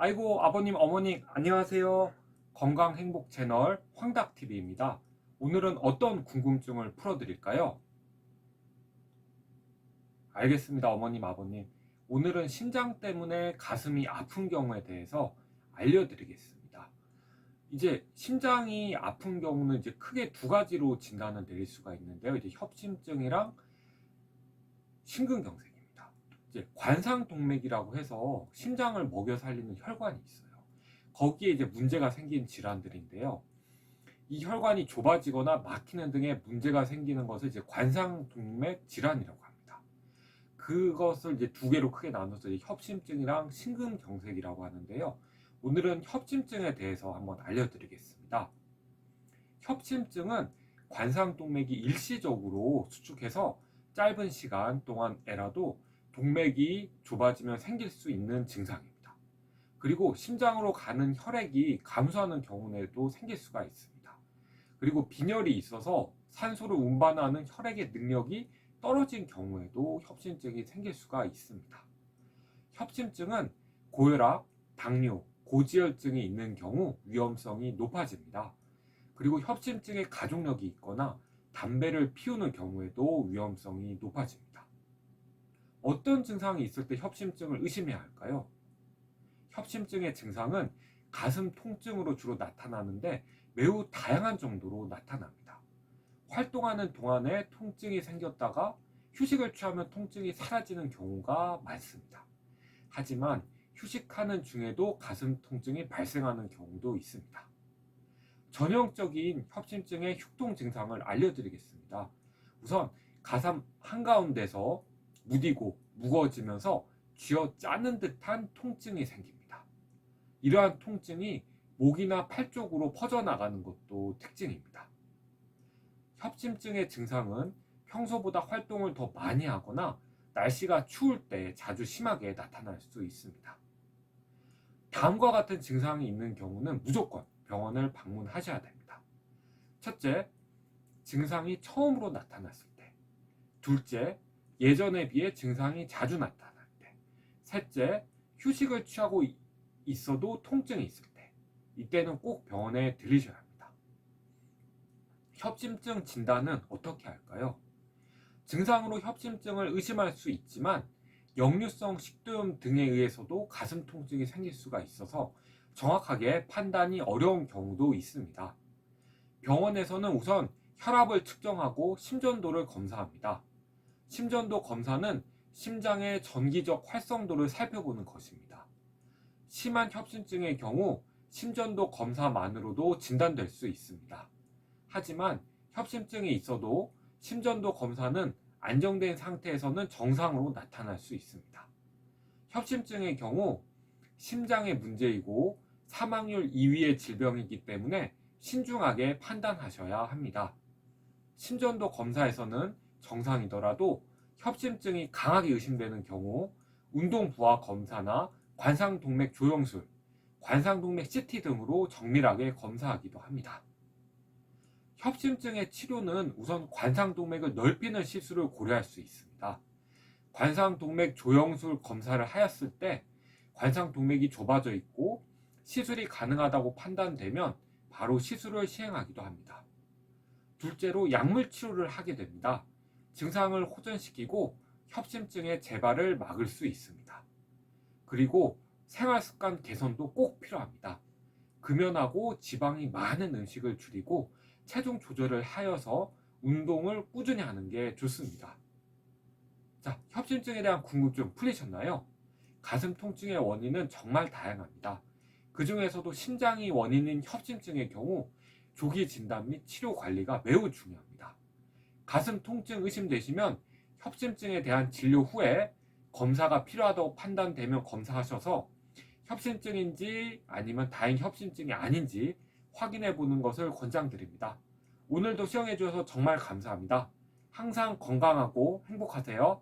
아이고 아버님 어머니 안녕하세요. 건강행복 채널 황닭TV입니다. 오늘은 어떤 궁금증을 풀어드릴까요? 알겠습니다 어머님 아버님. 오늘은 심장 때문에 가슴이 아픈 경우에 대해서 알려드리겠습니다. 이제 심장이 아픈 경우는 이제 크게 두 가지로 진단을 내릴 수가 있는데요. 이제 협심증이랑 심근경색입니다. 이제 관상동맥이라고 해서 심장을 먹여 살리는 혈관이 있어요. 거기에 이제 문제가 생긴 질환들인데요. 이 혈관이 좁아지거나 막히는 등의 문제가 생기는 것을 이제 관상동맥 질환이라고 합니다. 그것을 이제 두 개로 크게 나눠서 이제 협심증이랑 심근경색이라고 하는데요. 오늘은 협심증에 대해서 한번 알려드리겠습니다. 협심증은 관상동맥이 일시적으로 수축해서 짧은 시간 동안에라도 동맥이 좁아지면 생길 수 있는 증상입니다. 그리고 심장으로 가는 혈액이 감소하는 경우에도 생길 수가 있습니다. 그리고 빈혈이 있어서 산소를 운반하는 혈액의 능력이 떨어진 경우에도 협심증이 생길 수가 있습니다. 협심증은 고혈압, 당뇨, 고지혈증이 있는 경우 위험성이 높아집니다. 그리고 협심증에 가족력이 있거나 담배를 피우는 경우에도 위험성이 높아집니다. 어떤 증상이 있을 때 협심증을 의심해야 할까요? 협심증의 증상은 가슴 통증으로 주로 나타나는데 매우 다양한 정도로 나타납니다. 활동하는 동안에 통증이 생겼다가 휴식을 취하면 통증이 사라지는 경우가 많습니다. 하지만 휴식하는 중에도 가슴 통증이 발생하는 경우도 있습니다. 전형적인 협심증의 흉통 증상을 알려드리겠습니다. 우선 가슴 한가운데서 무디고 무거워지면서 쥐어 짜는 듯한 통증이 생깁니다. 이러한 통증이 목이나 팔 쪽으로 퍼져나가는 것도 특징입니다. 협심증의 증상은 평소보다 활동을 더 많이 하거나 날씨가 추울 때 자주 심하게 나타날 수 있습니다. 다음과 같은 증상이 있는 경우는 무조건 병원을 방문하셔야 됩니다. 첫째, 증상이 처음으로 나타났을 때. 둘째, 예전에 비해 증상이 자주 나타날 때. 셋째, 휴식을 취하고 있어도 통증이 있을 때. 이때는 꼭 병원에 들리셔야 합니다. 협심증 진단은 어떻게 할까요? 증상으로 협심증을 의심할 수 있지만 역류성 식도염 등에 의해서도 가슴 통증이 생길 수가 있어서 정확하게 판단이 어려운 경우도 있습니다. 병원에서는 우선 혈압을 측정하고 심전도를 검사합니다. 심전도 검사는 심장의 전기적 활성도를 살펴보는 것입니다. 심한 협심증의 경우 심전도 검사만으로도 진단될 수 있습니다. 하지만 협심증이 있어도 심전도 검사는 안정된 상태에서는 정상으로 나타날 수 있습니다. 협심증의 경우 심장의 문제이고 사망률 2위의 질병이기 때문에 신중하게 판단하셔야 합니다. 심전도 검사에서는 정상이더라도 협심증이 강하게 의심되는 경우 운동 부하 검사나 관상동맥 조영술, 관상동맥 CT 등으로 정밀하게 검사하기도 합니다. 협심증의 치료는 우선 관상동맥을 넓히는 시술을 고려할 수 있습니다. 관상동맥 조영술 검사를 하였을 때 관상동맥이 좁아져 있고 시술이 가능하다고 판단되면 바로 시술을 시행하기도 합니다. 둘째로 약물 치료를 하게 됩니다. 증상을 호전시키고 협심증의 재발을 막을 수 있습니다. 그리고 생활습관 개선도 꼭 필요합니다. 금연하고 지방이 많은 음식을 줄이고 체중 조절을 하여서 운동을 꾸준히 하는 게 좋습니다. 자, 협심증에 대한 궁금증 풀리셨나요? 가슴 통증의 원인은 정말 다양합니다. 그 중에서도 심장이 원인인 협심증의 경우 조기 진단 및 치료 관리가 매우 중요합니다. 가슴 통증 의심되시면 협심증에 대한 진료 후에 검사가 필요하다고 판단되면 검사하셔서 협심증인지 아니면 다행 협심증이 아닌지 확인해 보는 것을 권장드립니다. 오늘도 시청해 주셔서 정말 감사합니다. 항상 건강하고 행복하세요.